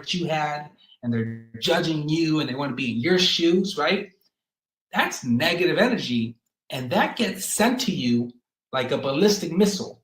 you had, and they're judging you and they want to be in your shoes, right? That's negative energy, and that gets sent to you like a ballistic missile.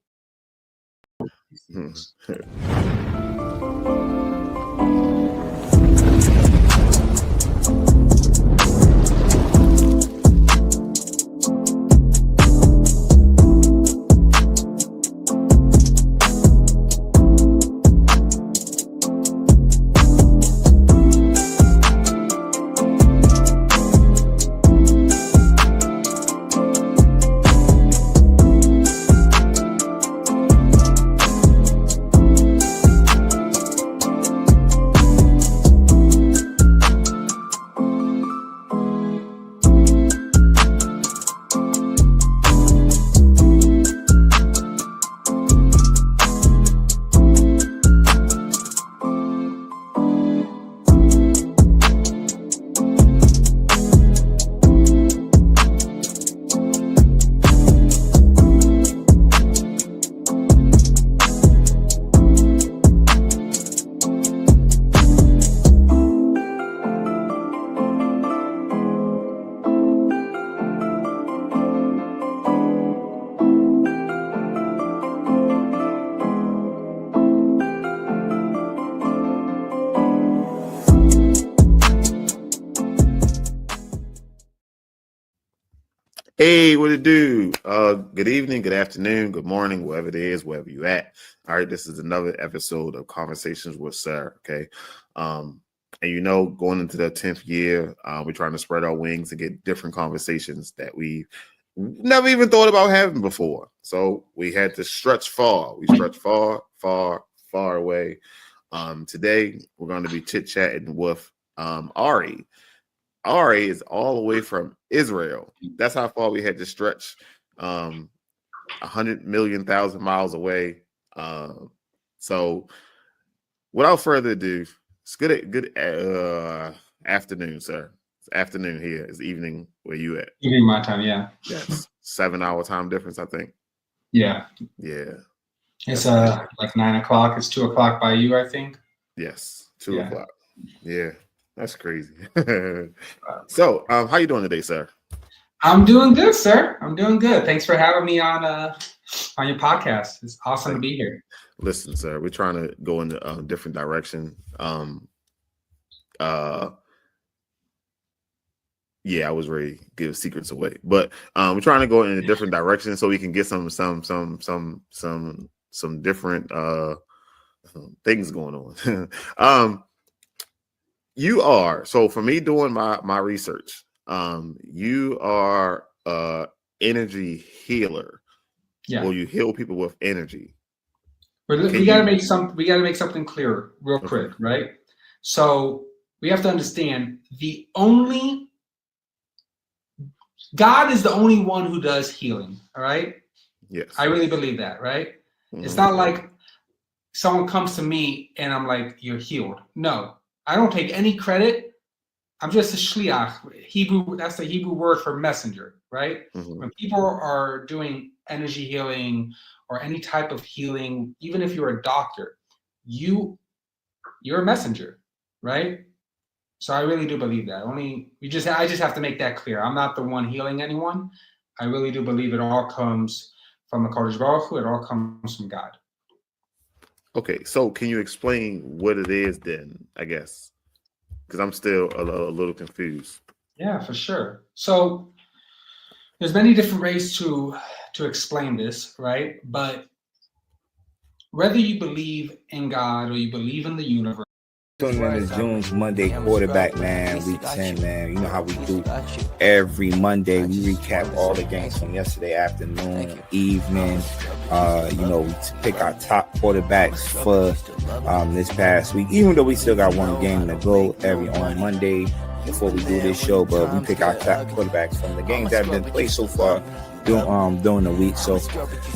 Hey, what it do? Good evening, good afternoon, good morning, wherever it is, wherever you at. All right, this is another episode of Conversations with Sir. Okay, and going into the 10th year, we're trying to spread our wings and get different conversations that we never even thought about having before. So we had to stretch far. We stretched far, far, far away. Today we're going to be chit-chatting with Ari. Ari is all the way from Israel. That's how far we had to stretch. 100,000,000 miles away. So without further ado, it's good afternoon, sir. It's afternoon here. It's evening where you at. Evening my time, yeah. Yes. 7-hour time difference, I think. Yeah. Yeah. It's like 9 o'clock. It's 2 o'clock by you, I think. Yes. 2 o'clock. Yeah. That's crazy. So, how you doing today, sir? I'm doing good, sir. I'm doing good. Thanks for having me on your podcast. It's awesome to be here. Listen, sir, we're trying to go in a different direction. I was ready to give secrets away, but we're trying to go in a different direction so we can get some different things going on. You are, so for me doing my research, you are energy healer. Yeah. Or you heal people with energy. We gotta make something clear real quick, right? So we have to understand God is the only one who does healing, all right? Yes. I really believe that, right? Mm-hmm. It's not like someone comes to me and I'm like, you're healed. No. I don't take any credit. I'm just a shliach. That's the Hebrew word for messenger, right? Mm-hmm. When people are doing energy healing or any type of healing, even if you're a doctor, you're a messenger, right? So I really do believe that. I just have to make that clear. I'm not the one healing anyone. I really do believe it all comes from the Kodesh Baruch Hu. It all comes from God. Okay, so can you explain what it is then, I guess? Because I'm still a little confused. Yeah, for sure. So there's many different ways to explain this, right? But whether you believe in God or you believe in the universe. Tuning in to June's Monday quarterback, man. Week 10, man. You know how we do every Monday. We recap all the games from yesterday afternoon, evening. We pick our top quarterbacks for this past week. Even though we still got one game to go on Monday before we do this show, but we pick our top quarterbacks from the games that have been played so far during the week. So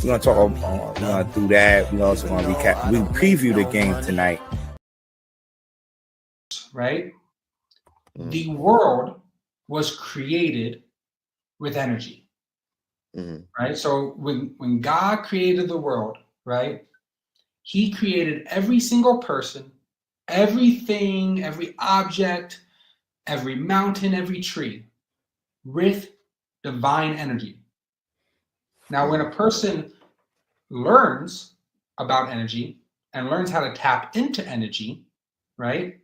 we're gonna talk through that. We're also gonna recap. We preview the game tonight. Right? The world was created with energy. Mm-hmm. Right? So when God created the world, right, he created every single person everything, every object, every mountain, every tree with divine energy. Now, when a person learns about energy and learns how to tap into energy, right?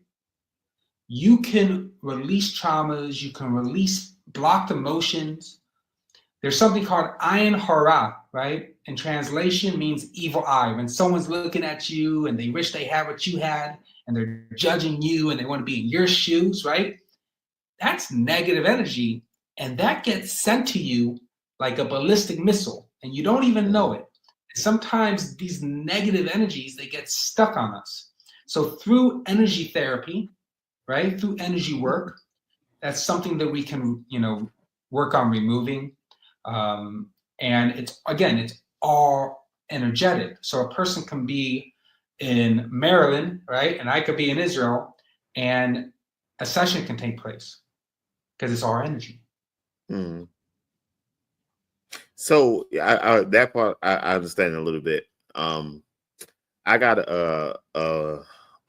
You can release traumas, you can release blocked emotions. There's something called ayin hara, right? In translation means evil eye. When someone's looking at you and they wish they had what you had and they're judging you and they want to be in your shoes, right? That's negative energy, and that gets sent to you like a ballistic missile, and you don't even know it. Sometimes these negative energies, they get stuck on us. So through energy therapy, right, through energy work, that's something that we can, work on removing. And it's all energetic. So a person can be in Maryland, right, and I could be in Israel, and a session can take place because it's our energy. Mm. So I that part I understand a little bit. I got a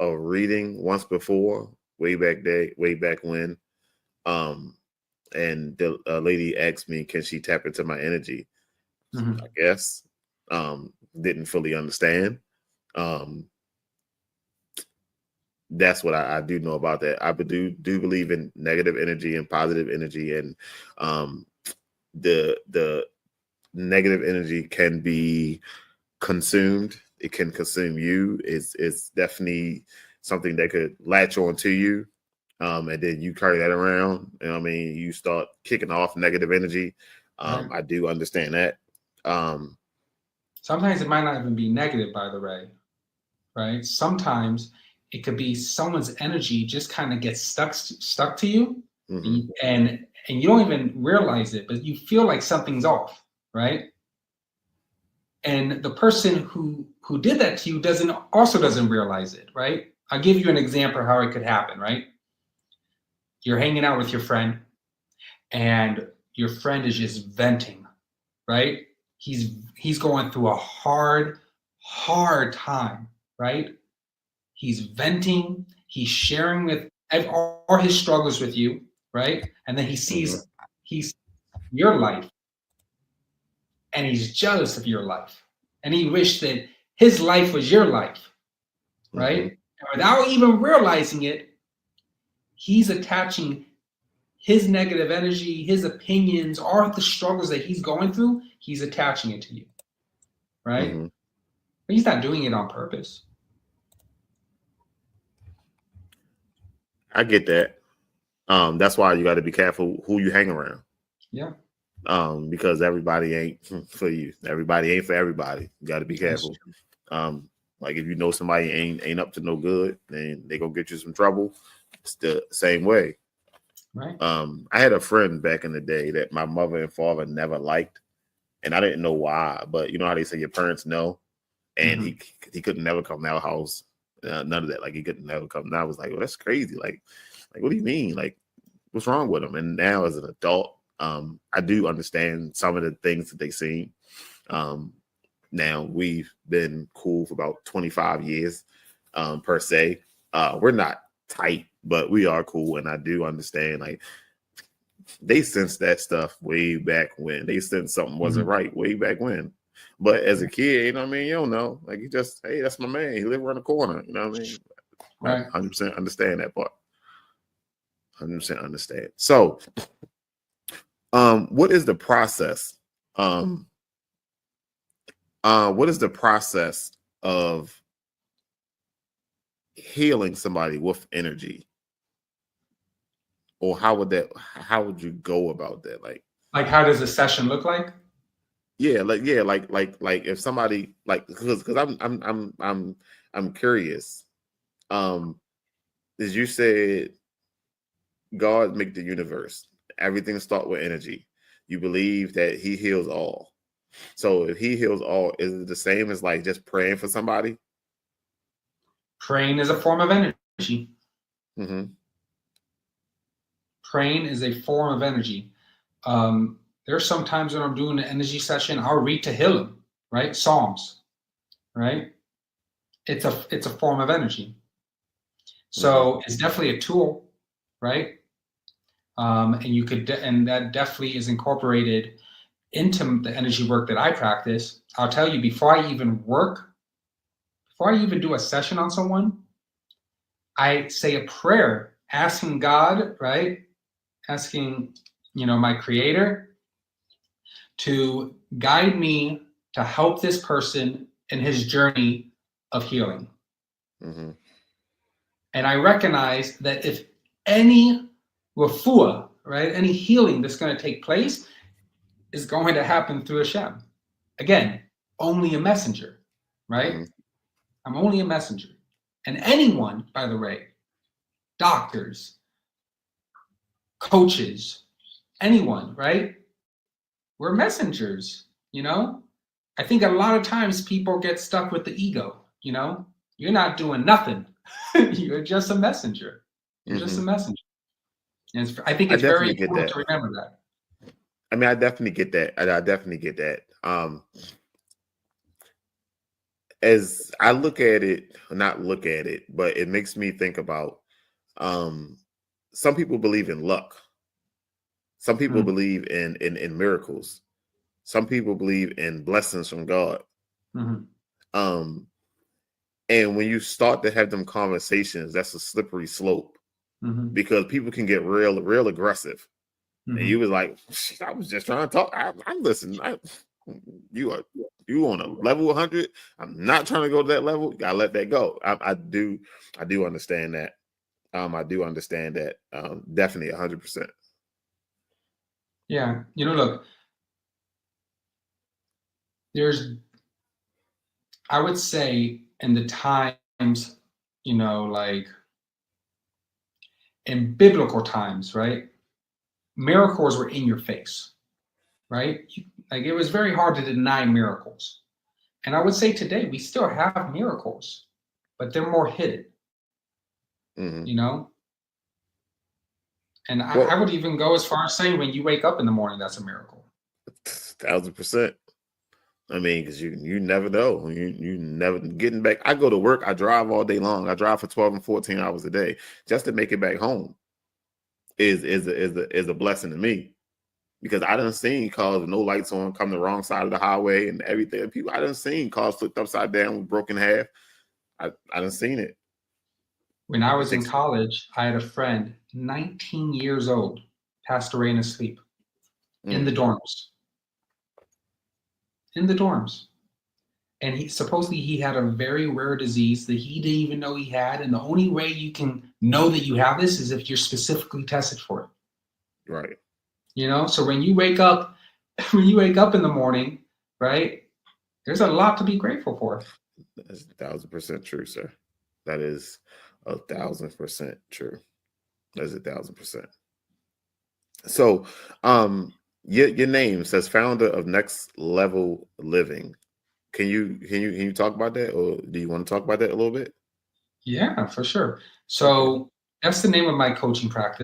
reading once before, way back when. And the lady asked me, "Can she tap into my energy?" Mm-hmm. I guess. Didn't fully understand. That's what I do know about that. I do believe in negative energy and positive energy, and the negative energy can be consumed. It can consume you. It's definitely something that could latch on to you, and then you carry that around. You know what I mean? You start kicking off negative energy. Right. I do understand that. Sometimes it might not even be negative, by the way, right? Sometimes it could be someone's energy just kind of gets stuck to you, Mm-hmm. and you don't even realize it, but you feel like something's off, right? And the person who did that to you doesn't realize it, right? I'll give you an example of how it could happen, right? You're hanging out with your friend, and your friend is just venting, right? He's going through a hard time, right? He's venting, he's sharing with all his struggles with you, right? And then he sees your life, and he's jealous of your life, and he wished that his life was your life, right? And without even realizing it, he's attaching his negative energy, his opinions, all the struggles that he's going through, he's attaching it to you, right? Mm-hmm. But he's not doing it on purpose. I get that. That's why you got to be careful who you hang around. Yeah. Because everybody ain't for you. Everybody ain't for everybody. You got to be careful. Like if you know somebody ain't up to no good, then they gonna get you some trouble. It's the same way. Right. I had a friend back in the day that my mother and father never liked, and I didn't know why. But you know how they say your parents know, and he couldn't never come to our house. None of that. Like he couldn't never come. And I was like, well, that's crazy. Like what do you mean? Like what's wrong with him? And now as an adult, I do understand some of the things that they seen. Now we've been cool for about 25 years, per se. We're not tight, but we are cool, and I do understand. Like they sensed that stuff way back when. They sensed something wasn't right way back when. But as a kid, you know what I mean? You don't know. Like you just, hey, that's my man. He live around the corner. You know what I mean? Right. 100% understand that part. 100% understand. So, what is the process? What is the process of healing somebody with energy? Or how would you go about that? Like how does a session look like? like if somebody because I'm curious. As you said, God make the universe. Everything starts with energy. You believe that he heals all. So if he heals all, is it the same as like just praying for somebody? Praying is a form of energy. Mm-hmm. Praying is a form of energy. There's some times when I'm doing an energy session, I'll read to Tehillim, right? Psalms, right? It's a form of energy. So it's definitely a tool, right? And you could, and that definitely is incorporated into the energy work that I practice. I'll tell you, before I even do a session on someone, I say a prayer, asking God, right? Asking, my creator to guide me to help this person in his journey of healing. Mm-hmm. And I recognize that if any refuah, right, any healing that's going to take place is going to happen through Hashem. Again, only a messenger, right? Mm-hmm. I'm only a messenger. And anyone, by the way, doctors, coaches, anyone, right? We're messengers, I think a lot of times people get stuck with the ego, You're not doing nothing. You're just a messenger. You're just a messenger. And I think it's very important to remember that. I mean, I definitely get that. I definitely get that. As I look at it, not look at it, but it makes me think about some people believe in luck. Some people believe in miracles. Some people believe in blessings from God. And when you start to have them conversations, that's a slippery slope because people can get real aggressive. And you was like, I was just trying to talk. I'm listening. You on a level 100. I'm not trying to go to that level. You gotta let that go. I do understand that. I do understand that. Definitely 100%. Yeah. Look, I would say in the times, like in biblical times, right? Miracles were in your face, right? Like it was very hard to deny miracles. And I would say today we still have miracles, but they're more hidden, And I would even go as far as saying when you wake up in the morning, that's a miracle. 1,000%. I mean, because you never know. You never getting back. I go to work. I drive all day long. I drive for 12 and 14 hours a day just to make it back home. Is a blessing to me, because I done seen cars with no lights on come the wrong side of the highway and everything. People, I done seen cars flipped upside down with broken half. I done seen it. When I was in college, I had a friend, 19 years old, passed away in his sleep in the dorms. In the dorms. And he had a very rare disease that he didn't even know he had. And the only way you can know that you have this is if you're specifically tested for it. Right. So when you wake up in the morning, right, there's a lot to be grateful for. That's 1,000% true, sir. That is 1,000% true. That's 1,000%. So, your name says founder of Next Level Living. Can you talk about that, or do you want to talk about that a little bit? Yeah, for sure. So that's the name of my coaching practice.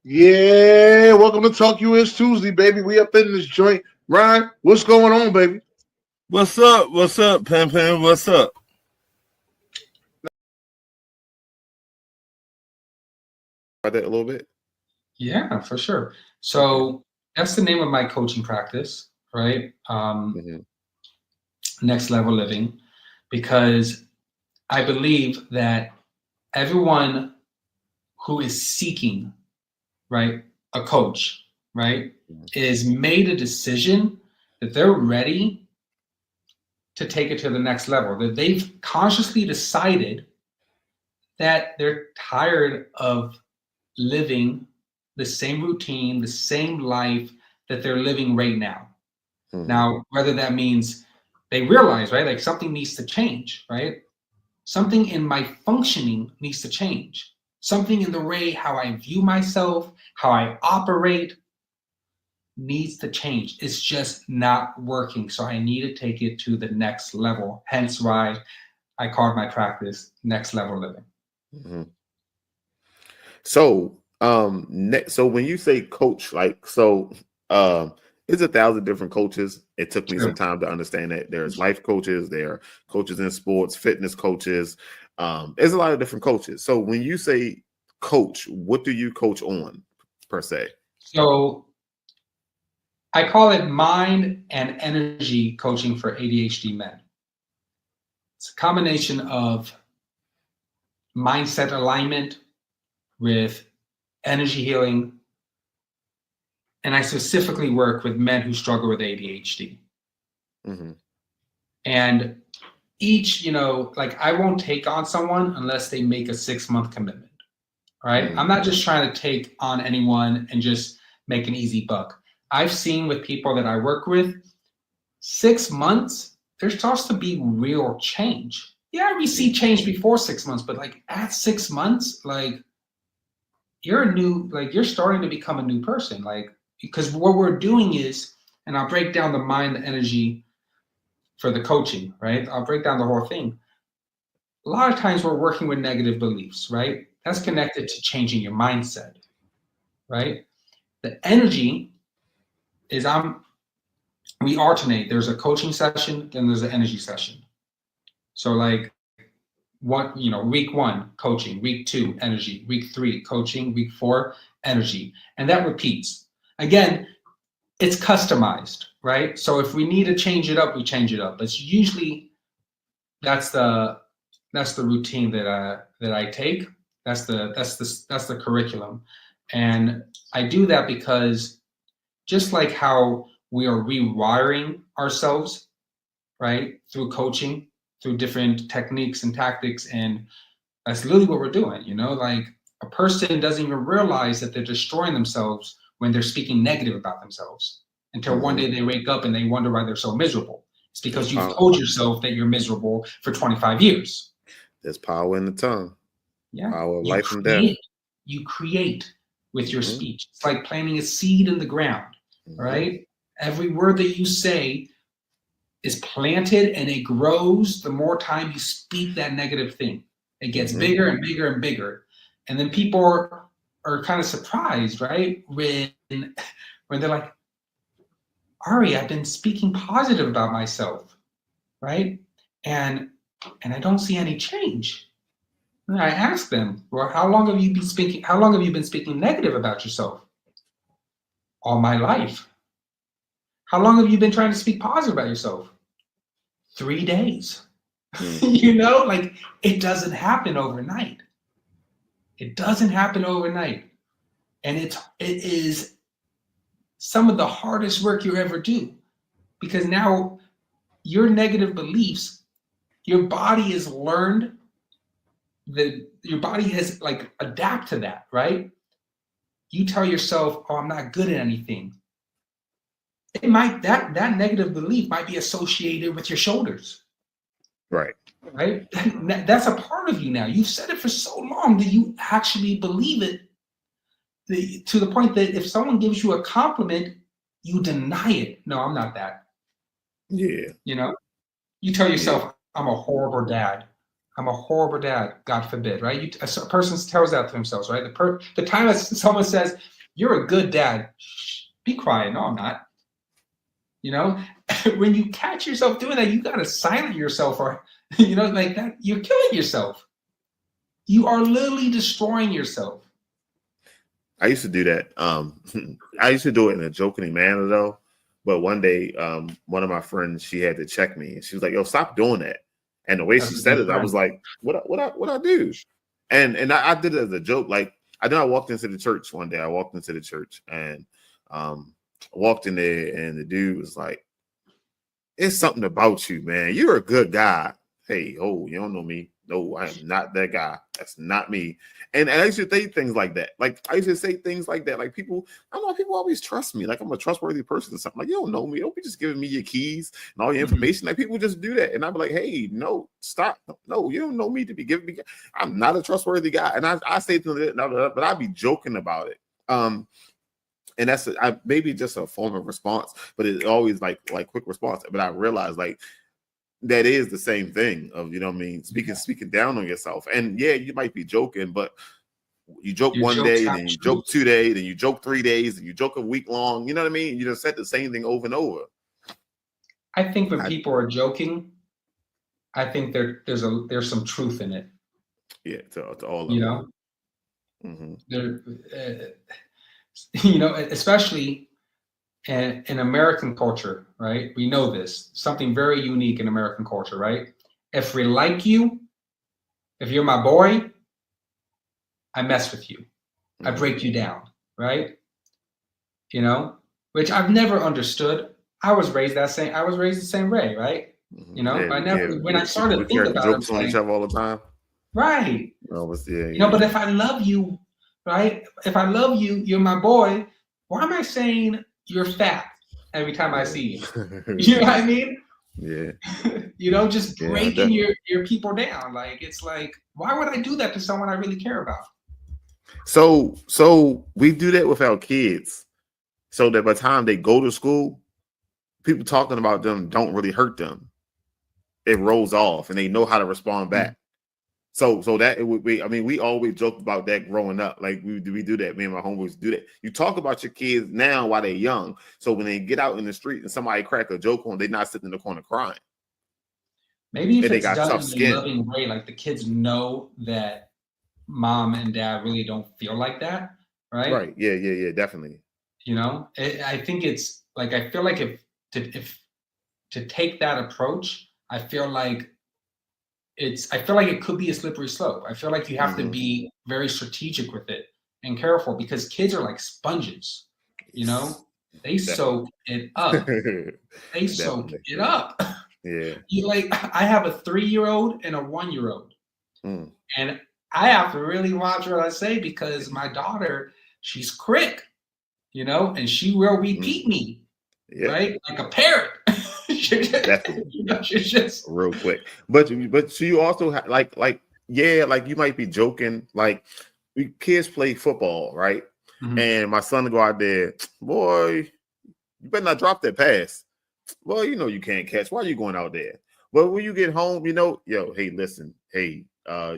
Yeah, welcome to Talk US Tuesday, baby. We up in this joint. Ryan, what's going on, baby? What's up? What's up, Pimpin? What's up? About that a little bit? Yeah, for sure. So that's the name of my coaching practice, right? Next Level Living, because I believe that everyone who is seeking, right, a coach, right, is made a decision that they're ready to take it to the next level, that they've consciously decided that they're tired of living the same routine, the same life that they're living right now. Now, whether that means they realize, right, like something needs to change, right? Something in my functioning needs to change. Something in the way how I view myself, how I operate needs to change. It's just not working. So I need to take it to the next level. Hence why I called my practice Next Level Living. So, so when you say coach, like, so, it's 1,000 different coaches. It took me some time to understand that there's life coaches, there are coaches in sports, fitness coaches, There's a lot of different coaches. So when you say coach, what do you coach on per se? So I call it mind and energy coaching for ADHD men. It's a combination of mindset alignment with energy healing. And I specifically work with men who struggle with ADHD. Mm-hmm. And each, like I won't take on someone unless they make a 6-month commitment, right? Mm-hmm. I'm not just trying to take on anyone and just make an easy buck. I've seen with people that I work with, 6 months, there starts to be real change. Yeah, we see change before 6 months, but like at 6 months, like you're starting to become a new person. Like, because what we're doing is, and I'll break down the mind, the energy for the coaching, right? I'll break down the whole thing. A lot of times we're working with negative beliefs, right? That's connected to changing your mindset, right? The energy is we alternate. There's a coaching session, then there's an energy session. So like week 1, coaching, week 2, energy, week 3, coaching, week 4, energy. And that repeats. Again, it's customized, right? So if we need to change it up, we change it up. But usually that's the routine that I take. That's the curriculum. And I do that because just like how we are rewiring ourselves, right, through coaching, through different techniques and tactics, and that's literally what we're doing. Like a person doesn't even realize that they're destroying themselves when they're speaking negative about themselves until one day they wake up and they wonder why they're so miserable. It's because you've told yourself that you're miserable for 25 years. There's power in the tongue. Yeah. Power of life and death. You create with your speech. It's like planting a seed in the ground, right? Every word that you say is planted and it grows the more time you speak that negative thing. It gets bigger and bigger and bigger. And then people are kind of surprised, right? When they're like, Ari, I've been speaking positive about myself, right? And I don't see any change. And I ask them, well, how long have you been speaking negative about yourself? All my life. How long have you been trying to speak positive about yourself? 3 days. Like it doesn't happen overnight. It doesn't happen overnight. And it is some of the hardest work you ever do, because now your negative beliefs, your body has learned your body has like adapt to that, right? You tell yourself, oh, I'm not good at anything. It might, that negative belief might be associated with your shoulders. Right. Right? That's a part of you now. You've said it for so long that you actually believe it to the point that if someone gives you a compliment, you deny it. No, I'm not that. Yeah. You tell yourself, I'm a horrible dad. I'm a horrible dad, God forbid, right? A person tells that to themselves, right? The time that someone says, you're a good dad, shh, be quiet. No, I'm not. When you catch yourself doing that, you got to silence yourself, or, like that, you're killing yourself. You are literally destroying yourself. I used to do that. I used to do it in a joking manner though. But one day, one of my friends, she had to check me, and she was like, "Yo, stop doing that." And the way she said it, I was like, "What I do?" And I did it as a joke. Like I walked into the church one day. I walked into the church and walked in there, and the dude was like, "It's something about you, man. You're a good guy." Hey, oh, you don't know me. No, I am not that guy. That's not me. And I used to say things like that. Like I used to say things like that. Like people, I don't know, people always trust me. Like I'm a trustworthy person or something. Like, you don't know me. Don't be just giving me your keys and all your information. Like people just do that. And I'd be like, hey, no, stop. No, you don't know me to be giving me. I'm not a trustworthy guy. And I say to them, but I'd be joking about it. And that's maybe just a form of response, but it's always like quick response. But I realized like that is the same thing of, what I mean, speaking down on yourself. And yeah, you might be joking, but you joke one day, then you joke 2 days, then you joke 3 days, and you joke a week long. You know what I mean? You just said the same thing over and over. I think when people are joking, I think there's some truth in it. Yeah, to all of You them. know, Mm-hmm. Especially in American culture, right? We know this, something very unique in American culture, right? If we like you, if you're my boy, I mess with you. I break you down, right? You know, which I've never understood. I was raised the same way, right? You know, Yeah, I never, when I we started to think crack about it, jokes I'm on each like, other all the time. right. Yeah. But if I love you, right? If I love you, you're my boy. Why am I saying you're fat every time I see you? You know what I mean? Yeah. Just breaking your people down. Like, it's like, why would I do that to someone I really care about? So we do that with our kids, so that by the time they go to school, people talking about them don't really hurt them. It rolls off, and they know how to respond back. So that it would be. I mean, we always joke about that growing up. Like we do that. Me and my homeboys do that. You talk about your kids now while they're young, so when they get out in the street and somebody crack a joke on, they're not sitting in the corner crying. Maybe if And they it's got done tough in a skin. loving way, like the kids know that mom and dad really don't feel like that, right? Right. Yeah. Definitely. I think it's like, I feel like if to take that approach, I feel like it could be a slippery slope. I feel like you have to be very strategic with it and careful, because kids are like sponges, they soak it up. They soak it up. Yeah. I have a 3-year-old and a 1-year-old. And I have to really watch what I say, because my daughter, she's quick, and she will repeat me, right? Like a parrot. Definitely. She's just real quick. But you also have like you might be joking, like kids play football, right? And my son go out there, boy, you better not drop that pass. Well, you can't catch. Why are you going out there? But when you get home, hey, listen, hey,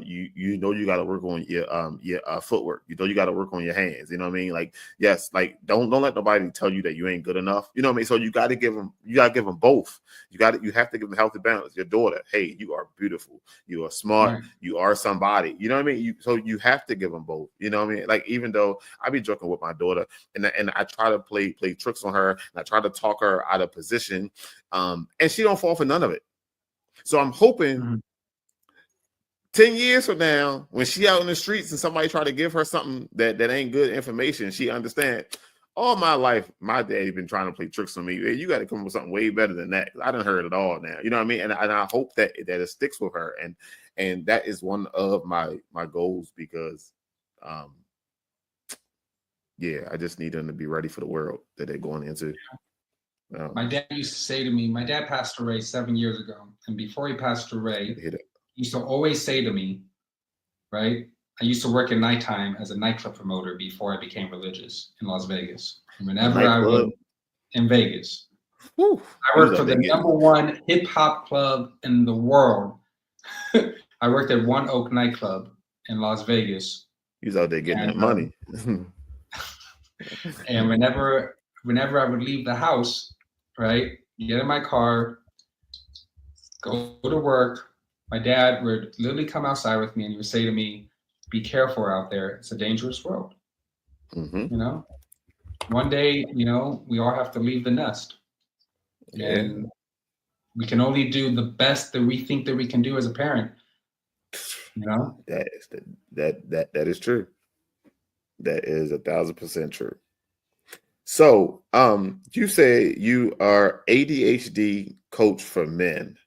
you got to work on your footwork. You got to work on your hands. You know what I mean? Like, yes, like don't let nobody tell you that you ain't good enough. You know what I mean? So you got to give them both. You have to give them healthy balance. Your daughter, hey, you are beautiful. You are smart. Right. You are somebody. You know what I mean? So you have to give them both. You know what I mean? Like, even though I be joking with my daughter, and I try to play tricks on her, and I try to talk her out of position, and she don't fall for none of it. So I'm hoping 10 years from now, when she out in the streets and somebody try to give her something that ain't good information, she understand. All my life, my daddy been trying to play tricks on me. Hey, you got to come up with something way better than that. I done heard it all now. You know what I mean? And I hope that it sticks with her. And that is one of my goals, because, I just need them to be ready for the world that they're going into. My dad used to say to me, my dad passed away 7 years ago. And before he passed away, he used to always say to me, right? I used to work at nighttime as a nightclub promoter before I became religious in Las Vegas. And whenever I would, in Vegas, I worked for the #1 hip hop club in the world. I worked at One Oak nightclub in Las Vegas. He was out there getting that money. And whenever I would leave the house, right, get in my car, go to work, my dad would literally come outside with me and he would say to me, be careful out there. It's a dangerous world. One day, we all have to leave the nest. And we can only do the best that we think that we can do as a parent. That is true. That is 1,000% true. So, you say you are ADHD coach for men.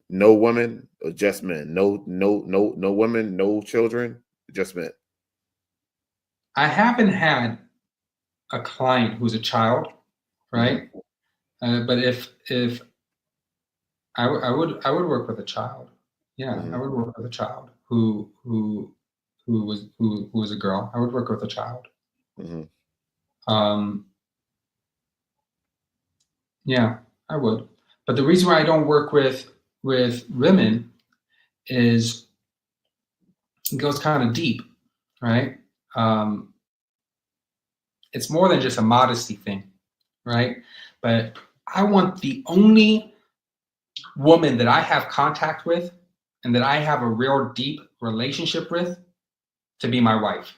No women, or just men? No women, no children, just men. I haven't had a client who's a child, right? But if I would work with a child. Yeah, I would work with a child who was a girl. I would work with a child. Yeah, I would. But the reason why I don't work with women is it goes kind of deep, right? It's more than just a modesty thing, right? But I want the only woman that I have contact with and that I have a real deep relationship with to be my wife.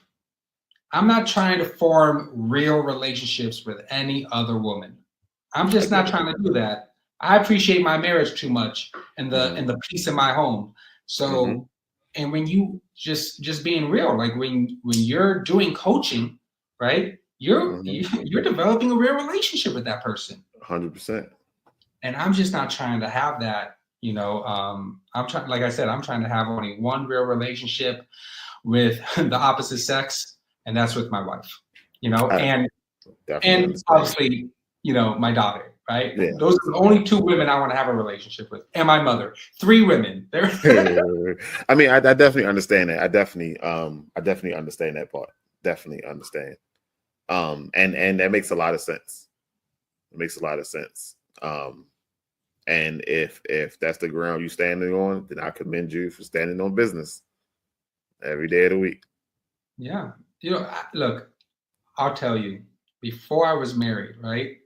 I'm not trying to form real relationships with any other woman. I'm just not trying to do that. I appreciate my marriage too much and the peace in my home. So, and when you just being real, like when you're doing coaching, right? You're developing a real relationship with that person. 100%. And I'm just not trying to have that. You know, I'm trying, like I said, I'm trying to have only one real relationship with the opposite sex, and that's with my wife. You know, and obviously, you know, my daughter. Right? Yeah. Those are the only two women I want to have a relationship with, and my mother. 3 women. I mean, I definitely understand that. I definitely understand that part. Definitely understand. And that makes a lot of sense. It makes a lot of sense. And if that's the ground you're standing on, then I commend you for standing on business every day of the week. Yeah. You know, look, I'll tell you, before I was married, right?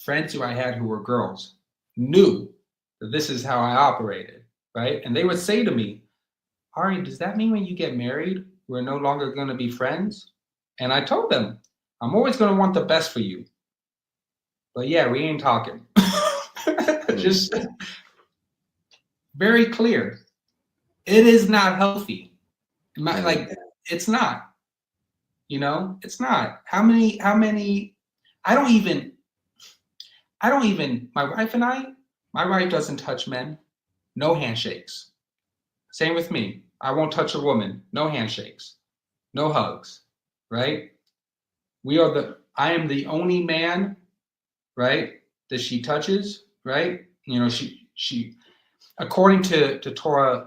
Friends who I had who were girls knew that this is how I operated, right? And they would say to me, Ari, does that mean when you get married, we're no longer going to be friends? And I told them, I'm always going to want the best for you. But yeah, we ain't talking. Just very clear. It is not healthy. Like, it's not. You know, it's not. How many, I don't even, my wife and I, my wife doesn't touch men. No handshakes. Same with me. I won't touch a woman. No handshakes. No hugs. Right? I am the only man, right, that she touches, right? You know, she according to Torah,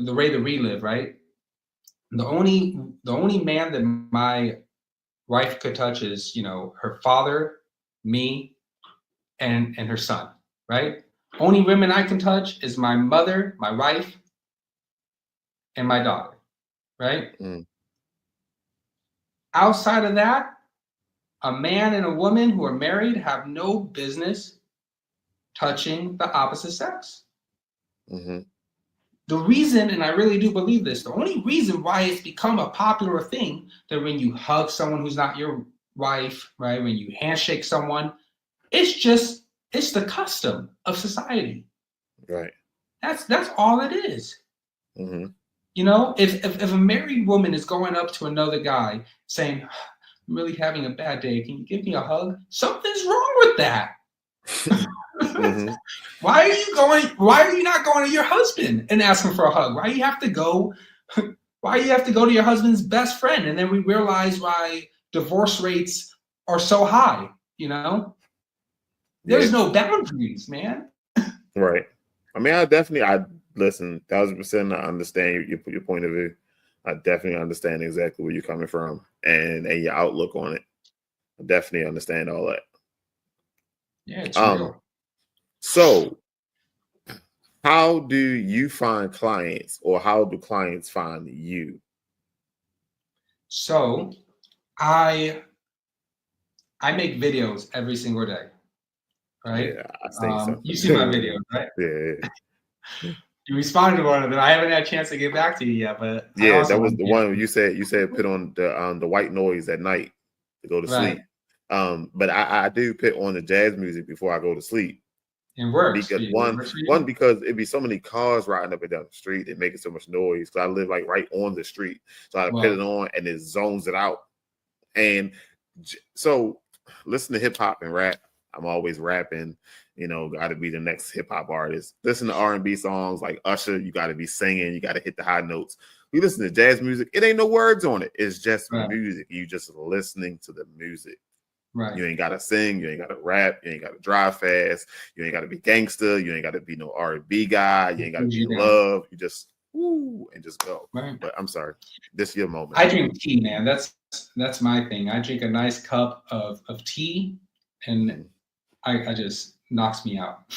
the way that we live, right? The only man that my wife could touch is, you know, her father, me, and her son, right? Only women I can touch is my mother, my wife, and my daughter, right? Outside of that, a man and a woman who are married have no business touching the opposite sex. The reason, and I really do believe this, the only reason why it's become a popular thing that when you hug someone who's not your wife, right? When you handshake someone, it's the custom of society. Right. That's all it is. You know, if a married woman is going up to another guy saying, I'm really having a bad day, can you give me a hug? Something's wrong with that. Why are you not going to your husband and asking for a hug? Why do you have to go to your husband's best friend? And then we realize why divorce rates are so high, you know? There's no boundaries, man. Right. I mean, I listen, 1,000%. I understand your point of view. I definitely understand exactly where you're coming from and your outlook on it. I definitely understand all that. Yeah, it's real. So how do you find clients, or how do clients find you? So I make videos every single day, right? Yeah, I think so. You see my videos, right? Yeah. You responded to one of them. I haven't had a chance to get back to you yet, but yeah, that was the one you said put on the white noise at night to go to sleep. But I do put on the jazz music before I go to sleep. It works. Because because it'd be so many cars riding up and down the street and making so much noise. Because I live like right on the street, so I put it on and it zones it out. And so, listen to hip hop and rap. I'm always rapping. You know, got to be the next hip hop artist. Listen to R&B songs like Usher. You got to be singing. You got to hit the high notes. We listen to jazz music. It ain't no words on it. It's just music. You just listening to the music. Right. You ain't got to sing. You ain't got to rap. You ain't got to drive fast. You ain't got to be gangster. You ain't got to be no R&B guy. You ain't got to be love. You just and just go. Right. But I'm sorry. This is your moment. I drink tea, man. That's my thing. I drink a nice cup of tea, and I just knocks me out.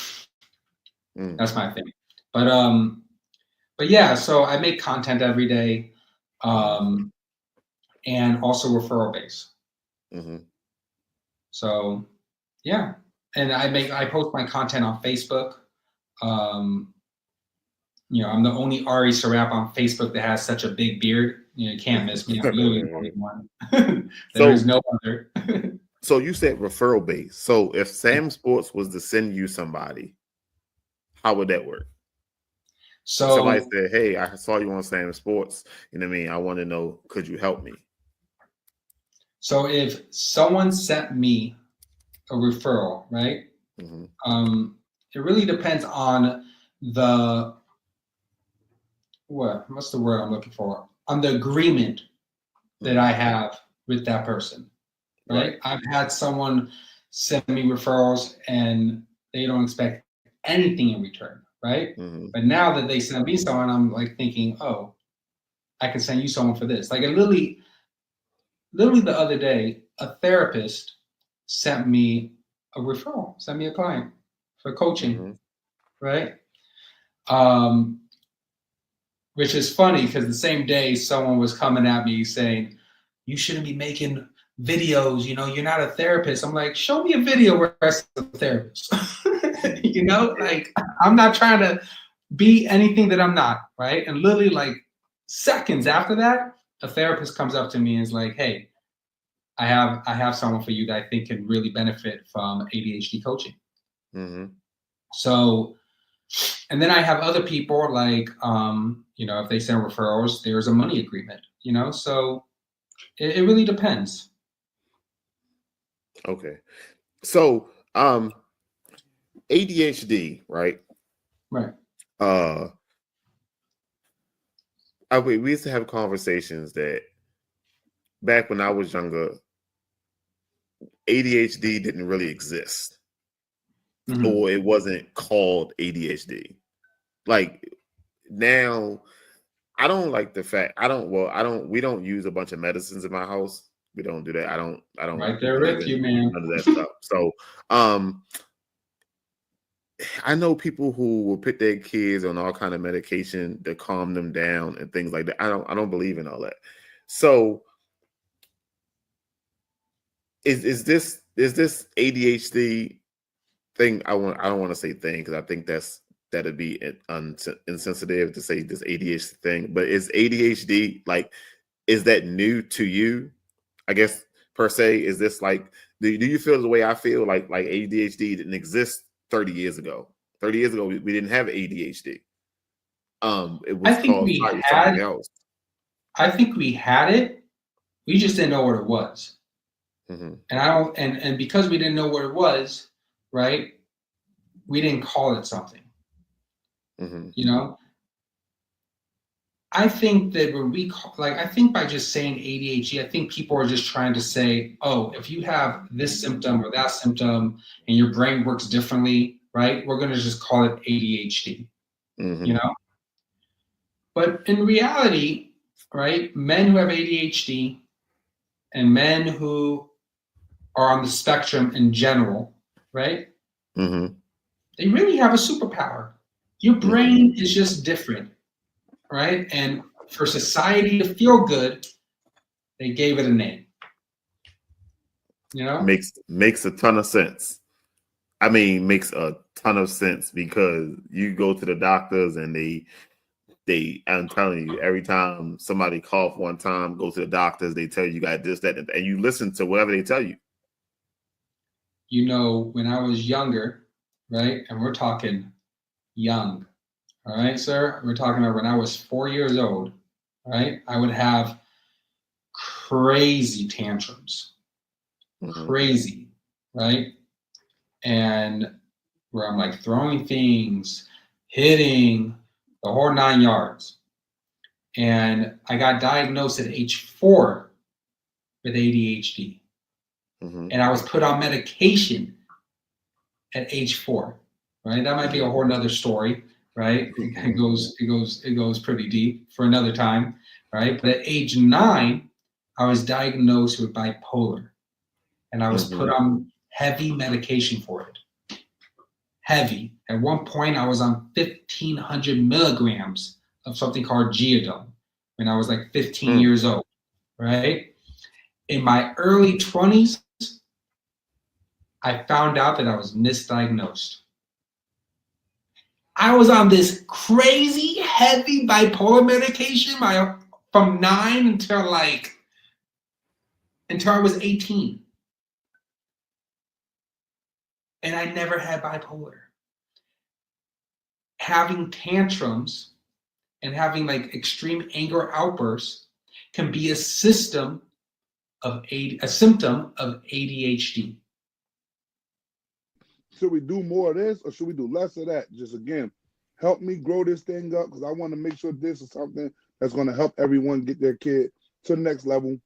That's my thing. But yeah, so I make content every day, and also referral base. So yeah, and I post my content on Facebook. I'm the only Ari Serap on Facebook that has such a big beard. You can't miss me. I'm literally the only one. There is no other. So you said referral base. So if Sam Sports was to send you somebody, how would that work? So if somebody said, "Hey, I saw you on Sam Sports. You know what I mean? I want to know, could you help me?" So if someone sent me a referral, right? It really depends on what's the word I'm looking for? On the agreement that I have with that person, right? I've had someone send me referrals and they don't expect anything in return, right? But now that they send me someone, I'm like thinking, oh, I can send you someone for this. Like literally the other day, a therapist sent me a referral, sent me a client for coaching, right? Which is funny because the same day someone was coming at me saying, you shouldn't be making videos, you're not a therapist. I'm like, show me a video where I'm a therapist. Like I'm not trying to be anything that I'm not, right? And literally like seconds after that, a therapist comes up to me and is like, hey, I have someone for you that I think can really benefit from ADHD coaching. So, and then I have other people like, if they send referrals, there's a money agreement, so it really depends. Okay. So, ADHD, right? Right. We used to have conversations that back when I was younger, ADHD didn't really exist, or it wasn't called ADHD. Like now, I don't like the fact we don't use a bunch of medicines in my house. We don't do that. I don't right there with you, man. None of that stuff. So I know people who will put their kids on all kind of medication to calm them down and things like that. I don't believe in all that. So is this ADHD thing? I don't want to say thing because I think that'd be insensitive to say this ADHD thing. But is ADHD is that new to you? I guess per se, is this like do you feel the way I feel? Like ADHD didn't exist 30 years ago. 30 years ago, we didn't have ADHD. It was called something else. I think we had it. We just didn't know what it was. And because we didn't know what it was, right? We didn't call it something. I think that when I think by just saying ADHD, I think people are just trying to say, oh, if you have this symptom or that symptom and your brain works differently, right? We're going to just call it ADHD, But in reality, right, men who have ADHD and men who are on the spectrum in general, right? They really have a superpower. Your brain is just different. Right? And for society to feel good, they gave it a name. Makes a ton of sense. I mean, makes a ton of sense because you go to the doctors and I'm telling you, every time somebody cough one time, go to the doctors, they tell you got this, that, and you listen to whatever they tell you. When I was younger, right? And we're talking young. All right, sir. We're talking about when I was 4 years old, right? I would have crazy tantrums, crazy, right? And where I'm like throwing things, hitting, the whole 9 yards. And I got diagnosed at age 4 with ADHD. And I was put on medication at age 4, right? That might be a whole nother story. Right? It goes pretty deep for another time, right? But at age 9, I was diagnosed with bipolar and I was put on heavy medication for it. Heavy. At one point, I was on 1,500 milligrams of something called Geodone when I was like 15 years old, right? In my early 20s, I found out that I was misdiagnosed. I was on this crazy heavy bipolar medication from 9 until I was 18. And I never had bipolar. Having tantrums and having like extreme anger outbursts can be a symptom of ADHD. Should we do more of this or should we do less of that? Just again, help me grow this thing up because I want to make sure this is something that's going to help everyone get their kid to the next level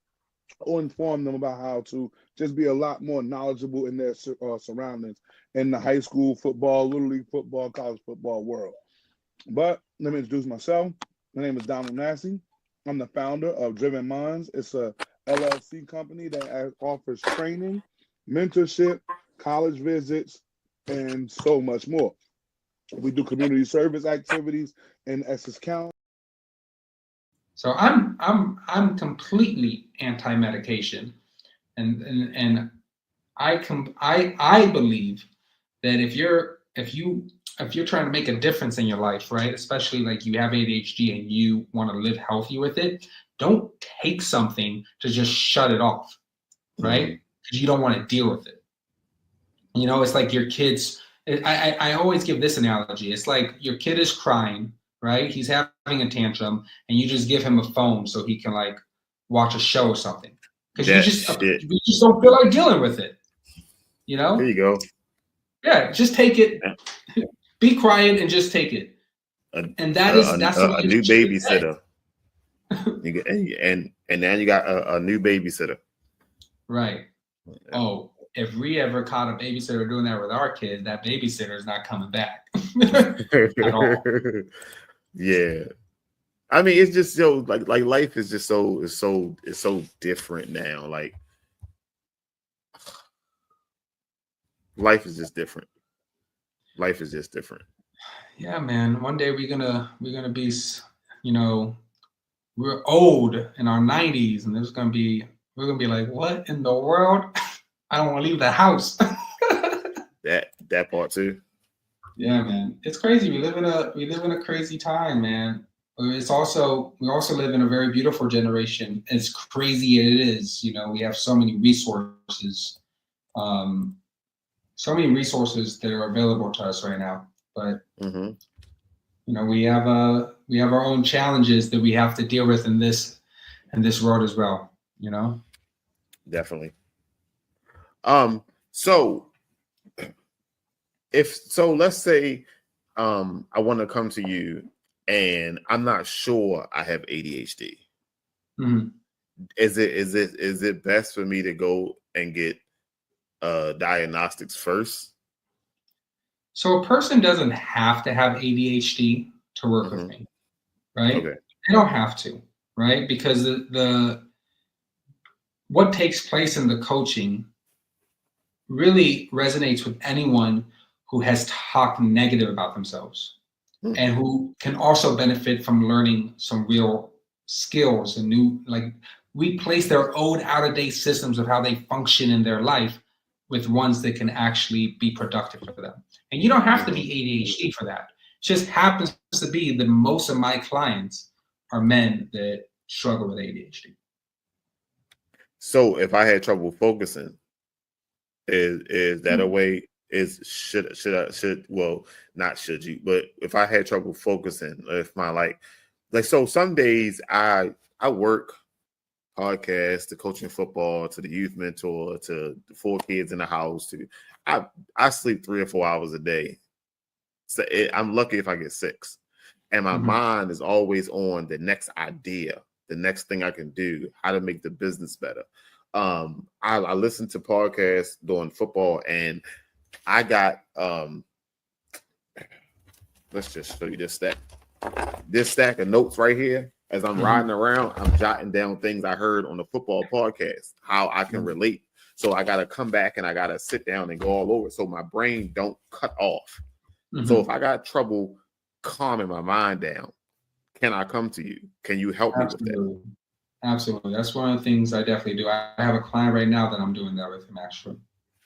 or inform them about how to just be a lot more knowledgeable in their surroundings in the high school football, little league football, college football world. But let me introduce myself. My name is Donald Massey. I'm the founder of Driven Minds. It's a LLC company that offers training, mentorship, college visits, and so much more. We do community service activities in Essex County. So I'm completely anti-medication, and I believe that if you're trying to make a difference in your life, right, especially like you have ADHD and you want to live healthy with it, don't take something to just shut it off, right? Because you don't want to deal with it. You know, it's like your kids. I always give this analogy. It's like your kid is crying, right? He's having a tantrum, and you just give him a phone so he can like watch a show or something. Because you just don't feel like dealing with it. You know? There you go. Yeah, just take it. Be quiet and just take it. That's a new babysitter. and now you got a new babysitter. Right. Oh, if we ever caught a babysitter doing that with our kid, that babysitter is not coming back at all. Yeah. I mean, it's just like life is just so different now. Like life is just different. Life is just different. Yeah, man. One day we're gonna be, you know, we're old in our 90s, and we're gonna be like, what in the world? I don't want to leave the house. that part too. Yeah, man. It's crazy. We live in a crazy time, man. We also live in a very beautiful generation. As crazy as it is, you know, we have so many resources. So many resources that are available to us right now. But you know, we have our own challenges that we have to deal with in this world as well, you know? Definitely. So let's say I want to come to you and I'm not sure I have ADHD. Is it best for me to go and get diagnostics first? So a person doesn't have to have ADHD to work with me, right? Okay. They don't have to, right? Because the what takes place in the coaching really resonates with anyone who has talked negative about themselves and who can also benefit from learning some real skills and new, like, replace their old out-of-date systems of how they function in their life with ones that can actually be productive for them. And you don't have to be ADHD for that. It just happens to be that most of my clients are men that struggle with ADHD. So if I had trouble focusing, is that a way? Should well, not should you, but if I had trouble focusing, if my like so some days I work podcast to coaching football to the youth mentor to the 4 kids in the house to I sleep 3 or 4 hours a day. So I'm lucky if I get 6, and my mind is always on the next idea, the next thing I can do, how to make the business better. I listen to podcasts during football, and I got let's just show you this stack of notes right here. As I'm riding around, I'm jotting down things I heard on the football podcast, how I can relate. So I got to come back and I got to sit down and go all over it so my brain don't cut off. So if I got trouble calming my mind down, can I come to you? Can you help me with that? Absolutely. That's one of the things I definitely do. I have a client right now that I'm doing that with him, actually.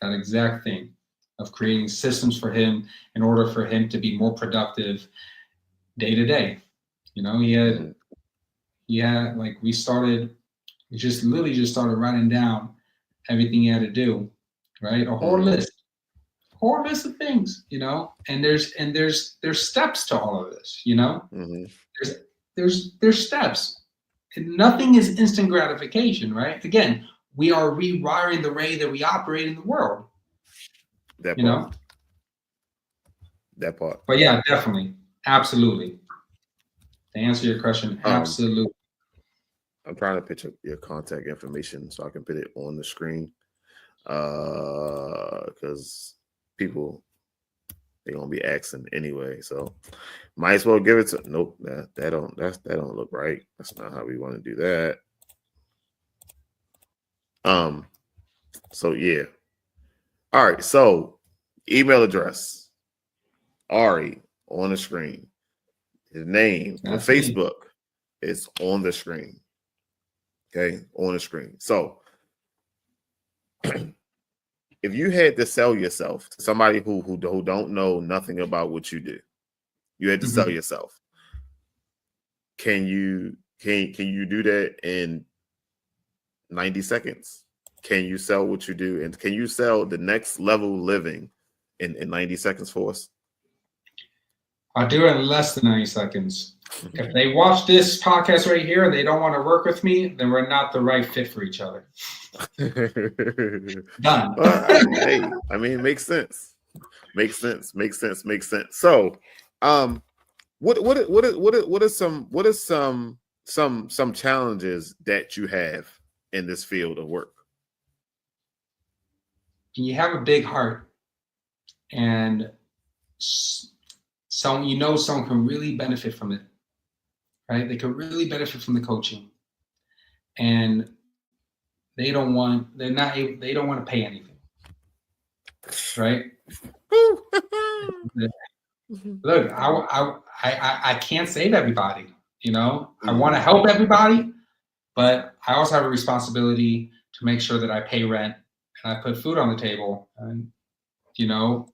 That exact thing of creating systems for him in order for him to be more productive day to day. You know, he had like we just literally just started writing down everything he had to do, right? A whole list of things, you know. And there's steps to all of this, you know. There's steps. And nothing is instant gratification, right? Again, we are rewiring the way that we operate in the world. That you part. know. That part. But yeah, definitely, absolutely. To answer your question, absolutely. I'm trying to picture your contact information so I can put it on the screen. Because people, they're gonna be asking anyway, so might as well give it to. Nope, that don't look right. That's not how we want to do that. So yeah. All right. So email address, Ari on the screen. His name on Facebook is on the screen. Okay, on the screen. So if you had to sell yourself to somebody who don't know nothing about what you do, you had to sell yourself. Can you do that in 90 seconds? Can you sell what you do, and can you sell the next level living in 90 seconds for us? I'll do it in less than 90 seconds. If they watch this podcast right here and they don't want to work with me, then we're not the right fit for each other. Done. Well, hey, I mean, it makes sense. Makes sense. So, what are some challenges that you have in this field of work? You have a big heart, and someone can really benefit from it, right? They could really benefit from the coaching, and they don't want to pay anything, right? Look, I can't save everybody, you know. I want to help everybody, but I also have a responsibility to make sure that I pay rent and I put food on the table, and you know,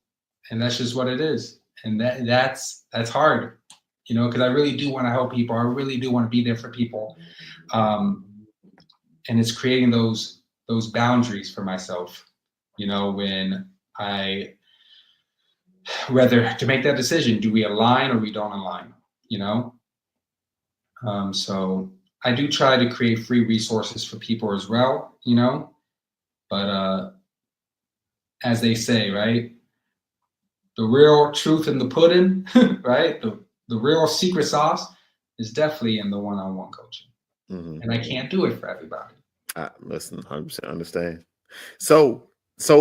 and that's just what it is. And that's hard, you know, because I really do want to help people. I really do want to be there for people, and it's creating those boundaries for myself, you know, when whether to make that decision, do we align or we don't align, you know. So I do try to create free resources for people as well, you know, but as they say, right, the real truth in the pudding, right, the real secret sauce is definitely in the one-on-one coaching. And I can't do it for everybody. Listen, 100% understand. So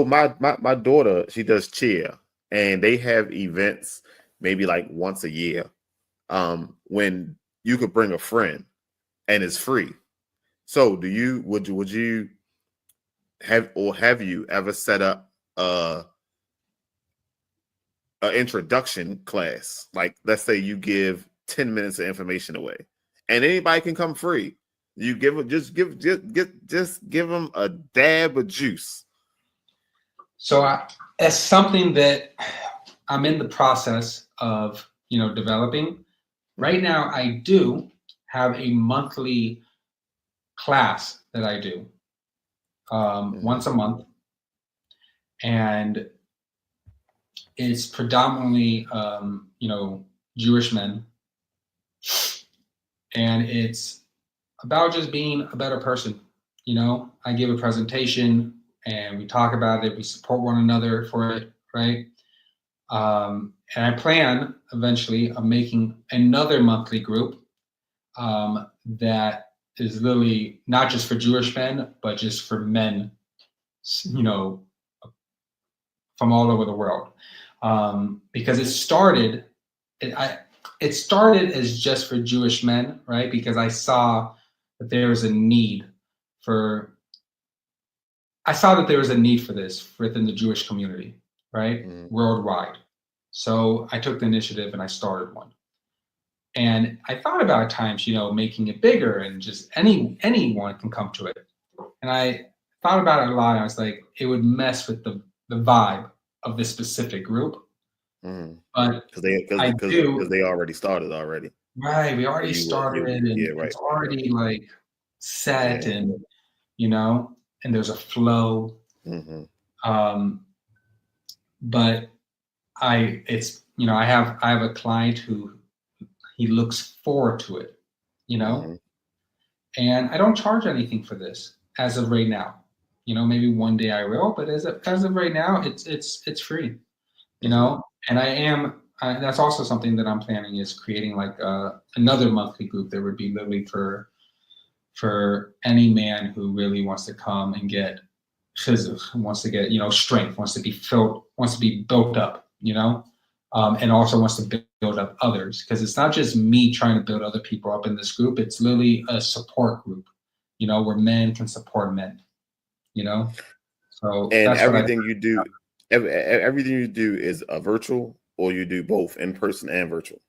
my daughter, she does cheer, and they have events maybe like once a year, when you could bring a friend and it's free. So would you have you ever set up an introduction class? Like, let's say you give 10 minutes of information away and anybody can come free. You just give them a dab of juice. So it's something that I'm in the process of, you know, developing. Right now, I do have a monthly class that I do once a month, and it's predominantly, you know, Jewish men, and it's about just being a better person. You know, I give a presentation and we talk about it. We support one another for it, right? And I plan eventually of making another monthly group that is literally not just for Jewish men, but just for men, you know, from all over the world. Because it started as just for Jewish men, right? Because I saw that there was a need for this within the Jewish community, right? Worldwide. So I took the initiative and I started one. And I thought about at times, you know, making it bigger and just anyone can come to it. And I thought about it a lot. And I was like, it would mess with the vibe of this specific group. But because they already started already. Right. We already You started, and yeah, right, it's already like set, yeah. and and there's a flow. Mm-hmm. But I have a client who he looks forward to it, you know, Mm-hmm. and I don't charge anything for this as of right now. Maybe one day I will, but as of right now, it's free, Mm-hmm. and that's also something that I'm planning, is creating like another monthly group that would be literally for any man who really wants to come and get physics, wants to get strength, wants to be built up, and also wants to build up others, because it's not just me trying to build other people up in this group. It's literally a support group, where men can support men, you know. So And that's what I. everything you do is virtual, or you do both in person and virtual.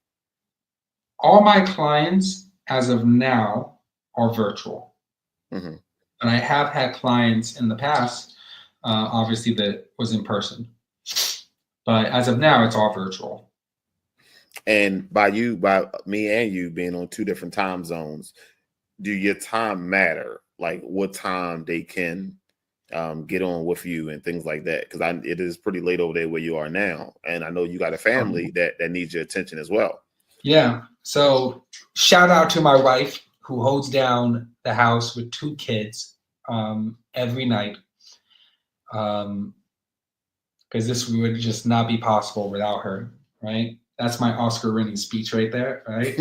All my clients as of now are virtual. Mm-hmm. And I have had clients in the past, obviously, that was in person. But as of now, it's all virtual. And by me and you being on 2 different time zones, do your time matter? Like what time they can get on with you and things like that? Because it is pretty late over there where you are now, and I know you got a family that needs your attention as well. Yeah. So shout out to my wife, who holds down the house with 2 kids every night, because this would just not be possible without her, right? That's my Oscar-winning speech right there, right?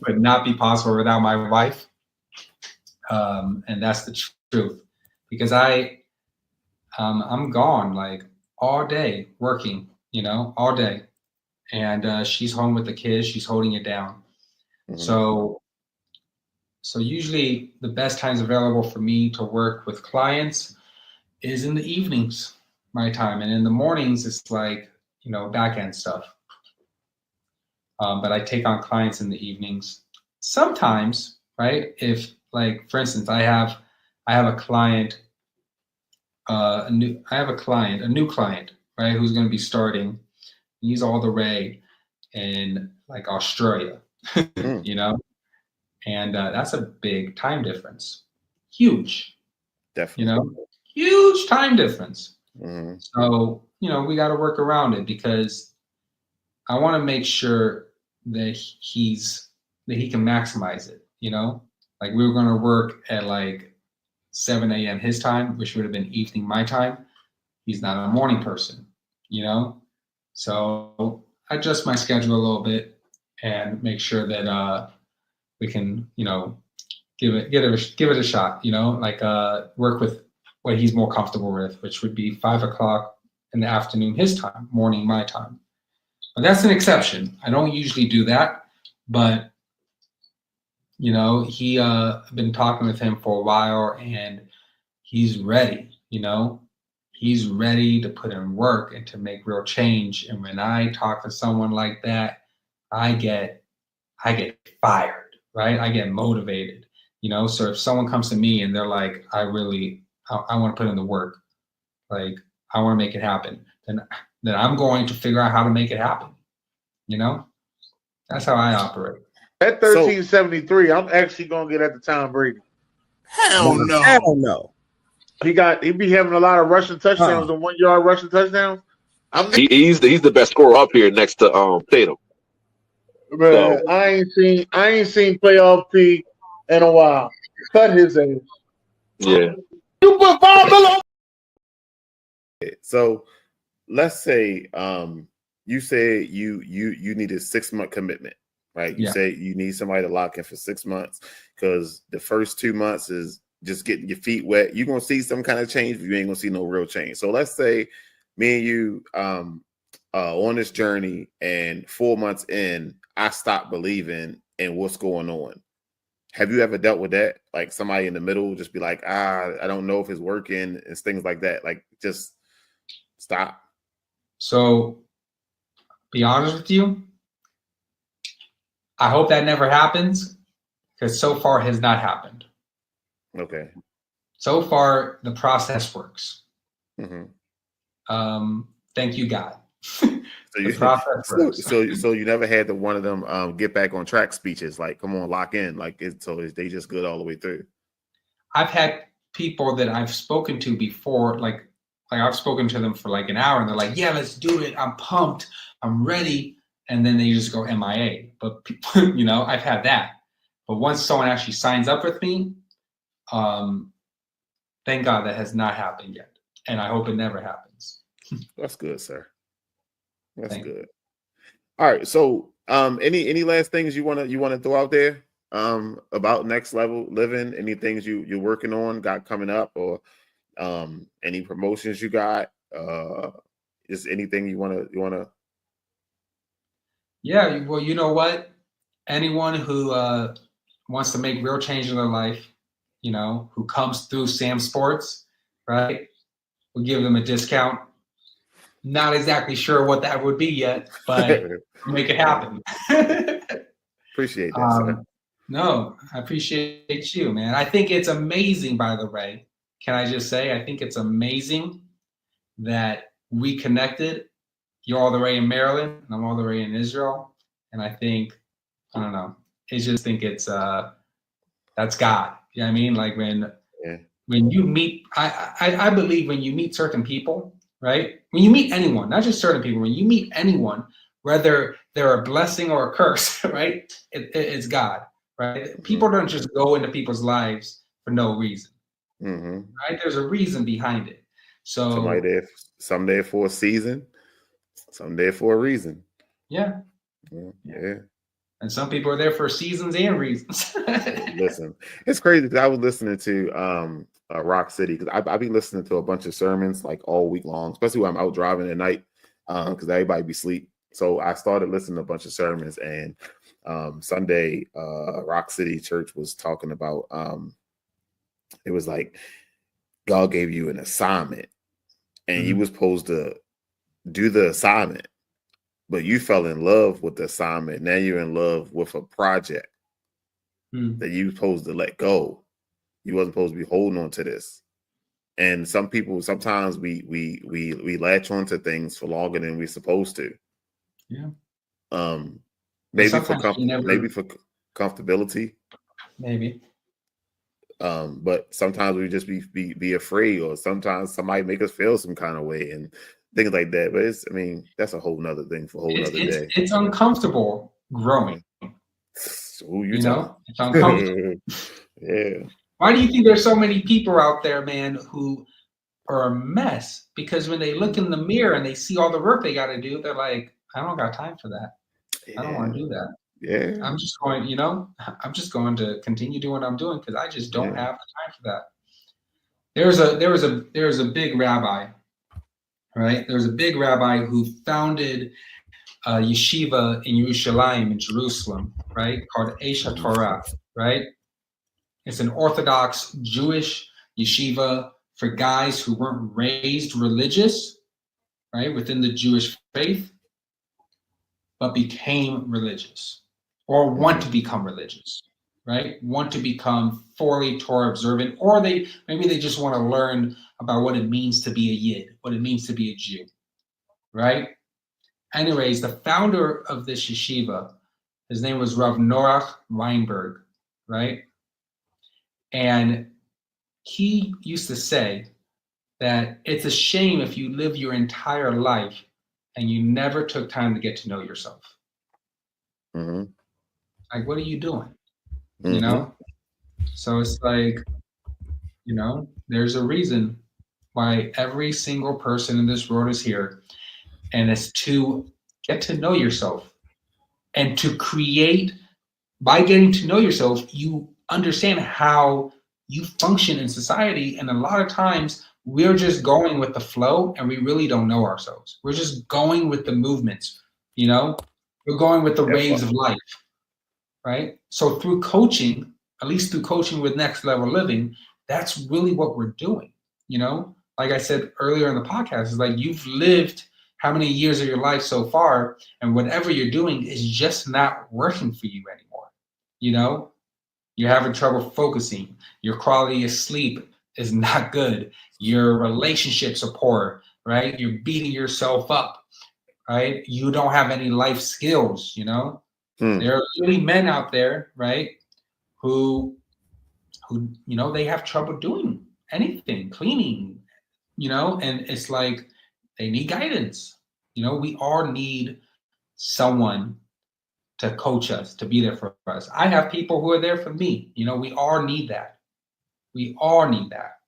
Would not be possible without my wife, and that's the truth. Because I'm gone like all day working, all day, and she's home with the kids. She's holding it down. Mm-hmm. So usually the best times available for me to work with clients is in the evenings, my time, and in the mornings it's like back end stuff. But I take on clients in the evenings sometimes, right? If, like, for instance, I have a client, a new client, right, who's going to be starting. He's all the way in like Australia, Mm. and that's a big time difference, huge, Definitely. huge time difference. Mm-hmm. So we got to work around it, because I want to make sure that he can maximize it. Like, we were going to work at like 7 a.m. his time, which would have been evening my time. He's not a morning person, so I adjust my schedule a little bit and make sure that we can give it a shot. Like work with what he's more comfortable with, which would be 5 o'clock in the afternoon his time, morning my time. But that's an exception. I don't usually do that, but he I've been talking with him for a while, and he's ready. He's ready to put in work and to make real change. And when I talk to someone like that, I get fired, right? I get motivated. So if someone comes to me and they're like, I want to put in the work, like, I want to make it happen, then I'm going to figure out how to make it happen. That's how I operate. At 1373, I'm actually gonna get at the Tom Brady. Hell no. Hell no. He be having a lot of rushing touchdowns and 1 yard rushing touchdowns. He's the best scorer up here next to Tatum. Man, so, I ain't seen playoff P in a while. Cut his ass. Yeah. You put $5 below. So let's say you say you need a 6-month commitment, right? You say you need somebody to lock in for 6 months, because the first 2 months is just getting your feet wet. You're gonna see some kind of change, but you ain't gonna see no real change. So let's say me and you on this journey, and 4 months in, I stopped believing in what's going on. Have you ever dealt with that? Like somebody in the middle just be like, I don't know if it's working, and things like that. Like, just stop. So, be honest with you, I hope that never happens, because so far has not happened. Okay. So far, the process works. Mm-hmm. Thank you, God. So The you, process works. so you never had one of them get back on track speeches like, come on, lock in, like so they just good all the way through. I've had people that I've spoken to before, like I've spoken to them for like an hour, and they're like, "Yeah, let's do it. I'm pumped. I'm ready." And then they just go MIA. But people, you know, I've had that. But once someone actually signs up with me, thank God that has not happened yet, and I hope it never happens. That's good, sir. That's Thank good. All right. So, any last things you wanna throw out there about next level living? Any things you're working on, got coming up, or any promotions you got? Is anything you wanna? Yeah. Well, you know what? Anyone who wants to make real change in their life, you know, who comes through Sam Sports, right? We'll give them a discount. Not exactly sure what that would be yet, but make it happen. Appreciate that, sir. No, I appreciate you, man. I think it's amazing, by the way. Can I just say, I think it's amazing that we connected. You're all the way in Maryland, and I'm all the way in Israel. And I think, I don't know, I just think it's that's God. You know what I mean? Like when you meet, I believe when you meet certain people, right? When you meet anyone, not just certain people, when you meet anyone, whether they're a blessing or a curse, right? It's God, right? People don't just go into people's lives for no reason, right? There's a reason behind it. So somebody there, some there for a season, some there for a reason. Yeah. And some people are there for seasons and reasons. Listen, it's crazy because I was listening to Rock City, because I be listening to a bunch of sermons like all week long, especially when I'm out driving at night, because everybody be asleep. So I started listening to a bunch of sermons, and Sunday, Rock City Church was talking about it was like God gave you an assignment, and you was supposed to do the assignment, but you fell in love with the assignment. Now you're in love with a project that you supposed to let go. You wasn't supposed to be holding on to this. And some people, sometimes we latch onto things for longer than we're supposed to. Yeah. Maybe for comfortability. Maybe. But sometimes we just be afraid, or sometimes somebody make us feel some kind of way and things like that. But I mean, that's a whole nother thing for a whole nother day. It's uncomfortable growing. You know, it's uncomfortable. Yeah. Why do you think there's so many people out there, man, who are a mess? Because when they look in the mirror and they see all the work they got to do, they're like, I don't got time for that. I don't want to do that. Yeah. I'm just going, I'm just going to continue doing what I'm doing because I just don't have the time for that. There was a big rabbi, right? There was a big rabbi who founded a yeshiva in Yerushalayim, in Jerusalem, right? Called Esha Torah, right? It's an Orthodox Jewish yeshiva for guys who weren't raised religious, right, within the Jewish faith, but became religious or want to become religious, right? Want to become fully Torah observant, or maybe they just want to learn about what it means to be a Yid, what it means to be a Jew, right? Anyways, the founder of this yeshiva, his name was Rav Norach Weinberg, right? And he used to say that it's a shame if you live your entire life and you never took time to get to know yourself. Like, what are you doing? You know? So it's like, there's a reason why every single person in this world is here. And it's to get to know yourself and to create. By getting to know yourself, you understand how you function in society. And a lot of times we're just going with the flow and we really don't know ourselves. We're just going with the movements, we're going with the waves of life, right? So through coaching, at least through coaching with Next Level Living, that's really what we're doing. Like I said earlier in the podcast, is like you've lived how many years of your life so far, and whatever you're doing is just not working for you anymore. You're having trouble focusing. Your quality of sleep is not good. Your relationships are poor, right? You're beating yourself up. right? You don't have any life skills, you know? Hmm. There are really men out there, right, who you know, they have trouble doing anything, cleaning, you know, and it's like they need guidance. You know, we all need someone to coach us, to be there for us. I have people who are there for me. You know, we all need that. We all need that.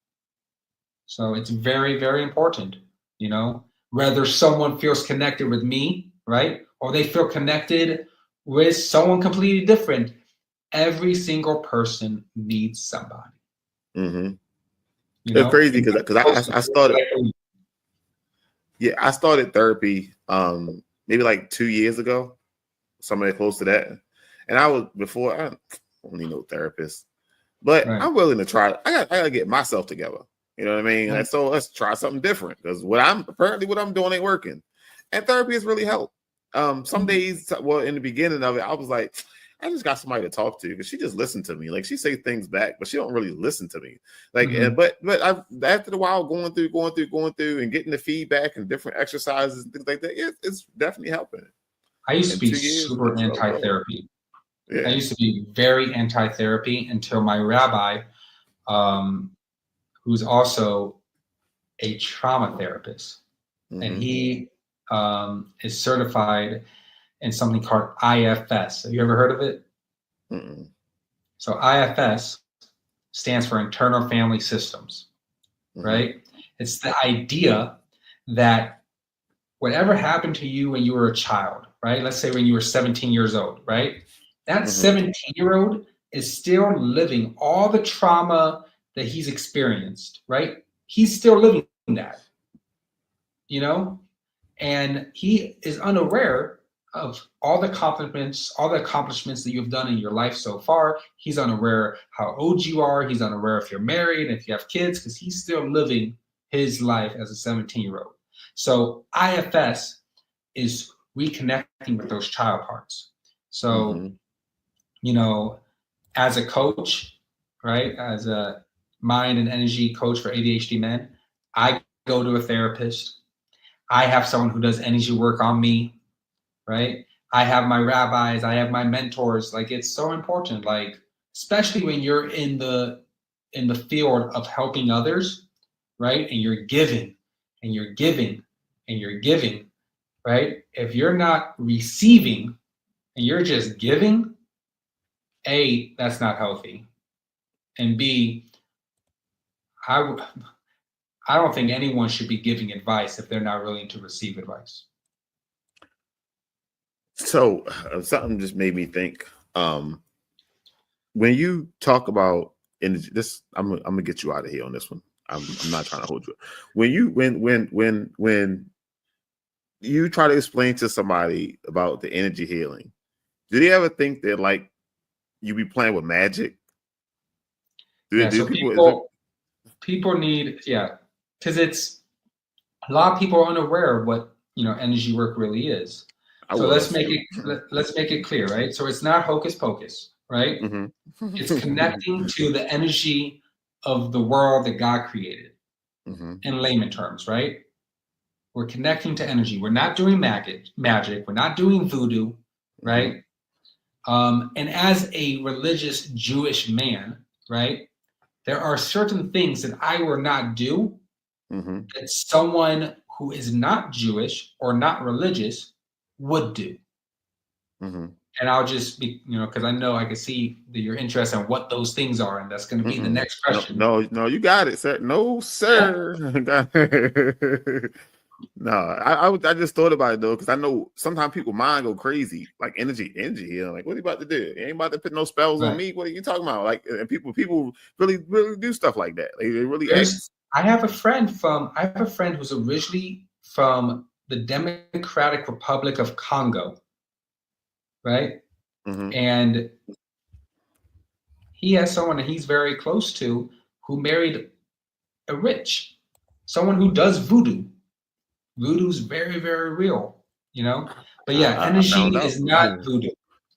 So it's very, very important, you know, whether someone feels connected with me, right? Or they feel connected with someone completely different. Every single person needs somebody. Mm-hmm. You It's know, crazy because I started. Yeah, I started therapy maybe like 2 years ago, somewhere close to that. And I was before I don't need no therapist, but right. I'm willing to try. I gotta get myself together. You know what I mean? Right. And so let's try something different because what I'm doing ain't working. And therapy has really helped. Some days, well, in the beginning of it, I was like, I just got somebody to talk to because she just listened to me. Like she say things back, but she don't really listen to me. Like, but I after a while going through and getting the feedback and different exercises and things like that, it's definitely helping. I used to In be 2 years, super it's so good. anti-therapy. Yeah. I used to be very anti-therapy until my rabbi, who's also a trauma therapist, and he is certified in something called IFS. Have you ever heard of it? Mm-mm. So IFS stands for Internal Family Systems, right? It's the idea that whatever happened to you when you were a child, right? Let's say when you were 17 years old, right? That 17-year-old is still living all the trauma that he's experienced, right? He's still living that, you know? And he is unaware of all the accomplishments that you've done in your life so far. He's unaware how old you are. He's unaware if you're married, if you have kids, because he's still living his life as a 17-year-old. So IFS is reconnecting with those child parts. So, you know, as a coach, right, as a mind and energy coach for ADHD men, I go to a therapist. I have someone who does energy work on me, right? I have my rabbis, I have my mentors. Like it's so important, like especially when you're in the field of helping others, right? And you're giving and you're giving and you're giving, right? If you're not receiving and you're just giving, A, that's not healthy. And B, I don't think anyone should be giving advice if they're not willing to receive advice. So something just made me think. When you talk about energy, this I'm gonna get you out of here on this one. I'm not trying to hold you. When you try to explain to somebody about the energy healing, do they ever think that like you be playing with magic? People need, because it's a lot of people are unaware of what energy work really is. So let's make it clear, right? So it's not hocus pocus, right? It's connecting to the energy of the world that God created, in layman terms, right? We're connecting to energy. We're not doing magic. We're not doing voodoo, right? And as a religious Jewish man, right, there are certain things that I will not do that someone who is not Jewish or not religious would do. And I'll just be, because I know I can see that you're interested in what those things are, and that's going to be the next question. No, you got it, sir. No, sir. Yeah. No, I just thought about it though, because I know sometimes people mind go crazy, like energy here. Like, what are you about to do? You ain't about to put no spells on me. What are you talking about? Like, and people really do stuff like that. They really act. I have a friend who's originally from the Democratic Republic of Congo, right? And he has someone that he's very close to who married someone who does voodoo. Voodoo's very, very real, But yeah, energy is not voodoo.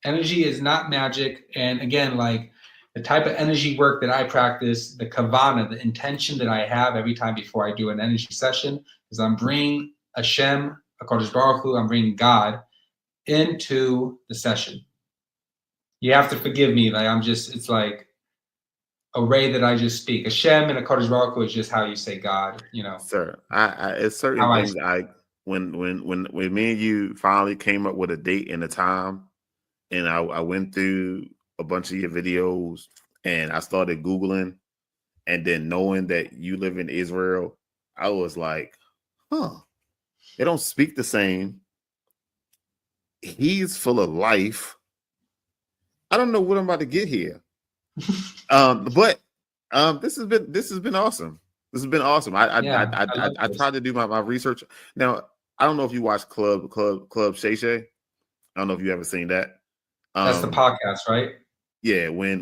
Energy is not magic. And again, like the type of energy work that I practice, the kavana, the intention that I have every time before I do an energy session is I'm bringing Hashem, HaKadosh Baruch Hu, I'm bringing God into the session. You have to forgive me. Like it's like a way that I just speak. Hashem and HaKadosh Baruch Hu is just how you say God, you know. Sir, I it's certain How I things when me and you finally came up with a date and a time, and I went through a bunch of your videos and I started Googling, and then knowing that you live in Israel, I was like, huh, they don't speak the same. He's full of life. I don't know what I'm about to get here. But this has been awesome. This has been awesome. I tried to do my research. Now, I don't know if you watch Club Shay Shay. I don't know if you ever seen that. That's the podcast, right? Yeah, when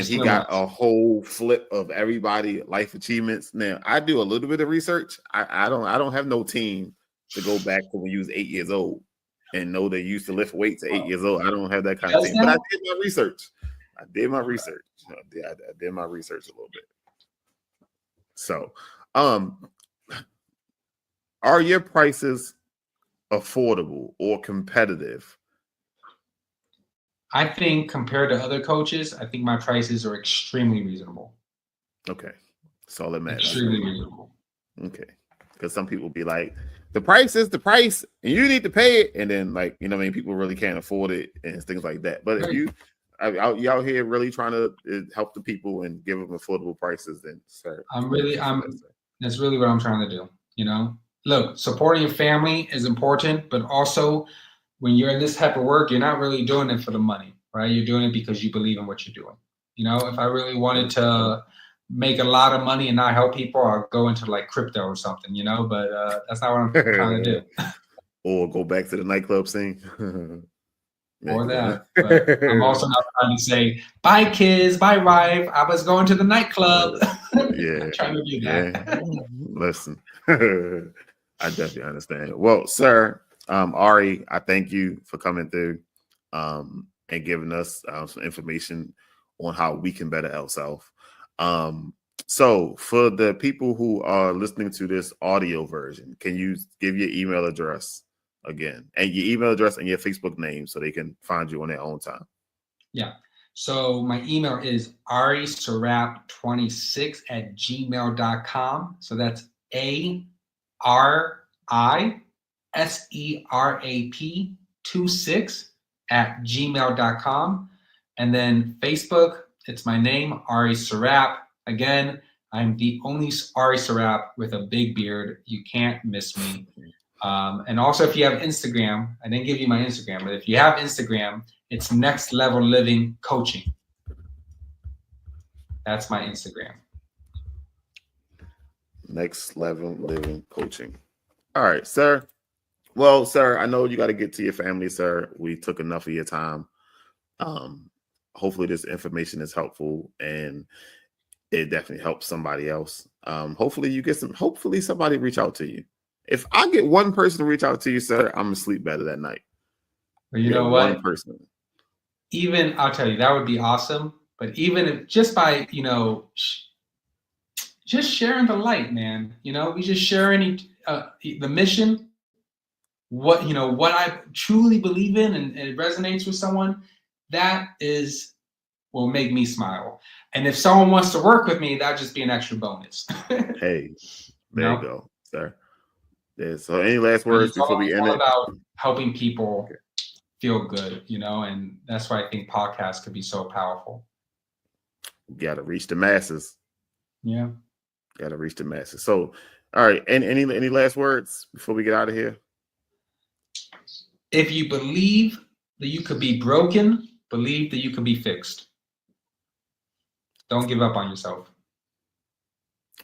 he got a whole flip of everybody life achievements. Now, I do a little bit of research. I don't have no team to go back to when you was 8 years old and know that you used to lift weights at 8 years old. I don't have that kind of team. But I did my research. I did my research a little bit. So, are your prices affordable or competitive? I think compared to other coaches, I think my prices are extremely reasonable. Okay. That's all that matters. Extremely reasonable. Okay. Because some people be like, the price is the price and you need to pay it. And then, like, you know what I mean? People really can't afford it and things like that. But if you out here really trying to help the people and give them affordable prices, then sir, that's really what I'm trying to do. You know, look, supporting your family is important, but also when you're in this type of work, you're not really doing it for the money, right? You're doing it because you believe in what you're doing. You know, if I really wanted to make a lot of money and not help people, I'll go into like crypto or something, you know, but that's not what I'm trying to do. Or go back to the nightclub scene. Or that. But I'm also not trying to say, bye kids, bye wife. I was going to the nightclub. Yeah. Trying to do that. Yeah. Listen, I definitely understand. Well, sir, Ari, I thank you for coming through and giving us some information on how we can better ourselves. So for the people who are listening to this audio version, can you give your email address again, and your email address and your Facebook name so they can find you on their own time? Yeah. So my email is ariserap26@gmail.com. So that's ARISERAP26@gmail.com. And then Facebook, it's my name, Ari Serap. Again, I'm the only Ari Serap with a big beard. You can't miss me. And also, if you have Instagram, I didn't give you my Instagram, but if you have Instagram, it's Next Level Living Coaching. That's my Instagram. Next Level Living Coaching. All right, sir. Well, sir, I know you got to get to your family, sir. We took enough of your time. Hopefully this information is helpful and it definitely helps somebody else. Hopefully somebody reach out to you. If I get one person to reach out to you, sir, I'm gonna sleep better that night. But you know what? One person. Even I'll tell you, that would be awesome. But even if just by, you know, just sharing the light, man, you know, we just sharing the mission, what I truly believe in, and it resonates with someone, that will make me smile. And if someone wants to work with me, that'd just be an extra bonus. Hey, there you go, sir. Yeah, so any last words before we end it? It's all about helping people feel good, you know, and that's why I think podcasts could be so powerful. You got to reach the masses. Yeah. Got to reach the masses. So, all right. And any last words before we get out of here? If you believe that you could be broken, believe that you can be fixed. Don't give up on yourself.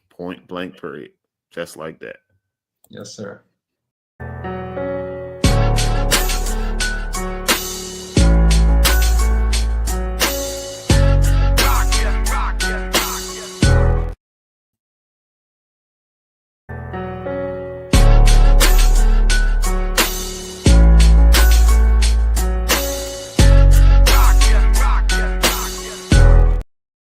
Point blank period. Just like that. Yes, sir.